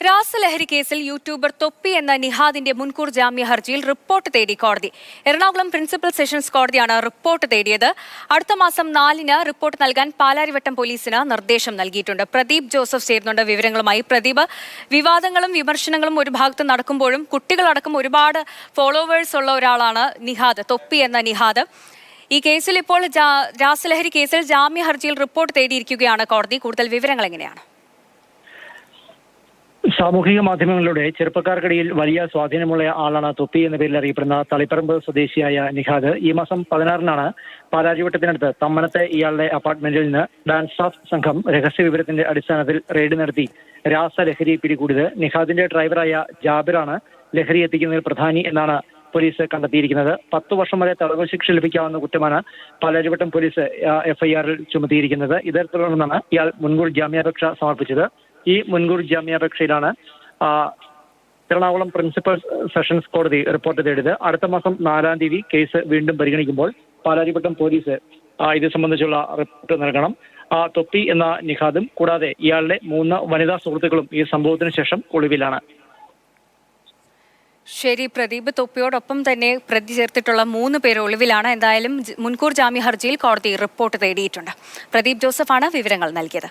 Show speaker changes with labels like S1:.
S1: രാസലഹരി കേസിൽ യൂട്യൂബർ തൊപ്പി എന്ന നിഹാദിന്റെ മുൻകൂർ ജാമ്യ ഹർജിയിൽ റിപ്പോർട്ട് തേടി കോടതി. എറണാകുളം പ്രിൻസിപ്പൽ സെഷൻസ് കോടതിയാണ് റിപ്പോർട്ട് തേടിയത്. അടുത്ത മാസം 4-ന് റിപ്പോർട്ട് നൽകാൻ പാലാരിവട്ടം പോലീസിന് നിർദ്ദേശം നൽകിയിട്ടുണ്ട്. പ്രദീപ് ജോസഫ് ചേരുന്നുണ്ട് വിവരങ്ങളുമായി. പ്രദീപ്, വിവാദങ്ങളും വിമർശനങ്ങളും ഒരു ഭാഗത്ത് നടക്കുമ്പോഴും കുട്ടികളടക്കം ഒരുപാട് ഫോളോവേഴ്സ് ഉള്ള ഒരാളാണ് നിഹാദ്, തൊപ്പി എന്ന നിഹാദ്. ഈ കേസിൽ ഇപ്പോൾ രാസലഹരി കേസിൽ ജാമ്യ ഹർജിയിൽ റിപ്പോർട്ട് തേടിയിരിക്കുകയാണ് കോടതി. കൂടുതൽ വിവരങ്ങൾ എങ്ങനെയാണ്?
S2: സാമൂഹിക മാധ്യമങ്ങളിലൂടെ ചെറുപ്പക്കാർക്കിടയിൽ വലിയ സ്വാധീനമുള്ള ആളാണ് തൊപ്പി എന്ന പേരിൽ അറിയപ്പെടുന്ന തളിപ്പറമ്പ് സ്വദേശിയായ നിഹാദ്. ഈ മാസം 16-നാണ് പാലാരിവട്ടത്തിനടുത്ത് തമ്മനത്തെ ഇയാളുടെ അപ്പാർട്ട്മെന്റിൽ നിന്ന് ഡാൻസ് സ്റ്റാഫ് സംഘം രഹസ്യ വിവരത്തിന്റെ അടിസ്ഥാനത്തിൽ റെയ്ഡ് നടത്തി രാസലഹരി പിടികൂടിയത്. നിഹാദിന്റെ ഡ്രൈവറായ ജാബിറാണ് ലഹരി എത്തിക്കുന്നതിൽ പ്രധാനി എന്നാണ് പോലീസ് കണ്ടെത്തിയിരിക്കുന്നത്. 10 വർഷം വരെ തടവ് ശിക്ഷ ലഭിക്കാവുന്ന കുറ്റമാണ് പാലാരിവട്ടം പോലീസ് FIR-ൽ ചുമത്തിയിരിക്കുന്നത്. ഇതേ തുടർന്നാണ് ഇയാൾ മുൻകൂർ ജാമ്യാപേക്ഷ സമർപ്പിച്ചത്. ഈ മുൻകൂർ ജാമ്യാപേക്ഷയിലാണ് എറണാകുളം പ്രിൻസിപ്പൽ സെഷൻസ് കോടതി റിപ്പോർട്ട് തേടിയത്. അടുത്ത മാസം 4-ാം തീയതി കേസ് വീണ്ടും പരിഗണിക്കുമ്പോൾ പാലാരിവട്ടം പോലീസ് ഇത് സംബന്ധിച്ചുള്ള റിപ്പോർട്ട് നൽകണം. തൊപ്പി എന്ന നിഹാദും കൂടാതെ ഇയാളുടെ 3 വനിതാ സുഹൃത്തുക്കളും ഈ സംഭവത്തിന് ശേഷം ഒളിവിലാണ്.
S1: ശരി പ്രദീപ്, തൊപ്പിയോടൊപ്പം തന്നെ പ്രതി ചേർത്തിട്ടുള്ള 3 പേര് ഒളിവിലാണ്. എന്തായാലും മുൻകൂർ ജാമ്യ ഹർജിയിൽ കോടതി റിപ്പോർട്ട് തേടിയിട്ടുണ്ട്. പ്രദീപ് ജോസഫാണ് വിവരങ്ങൾ നൽകിയത്.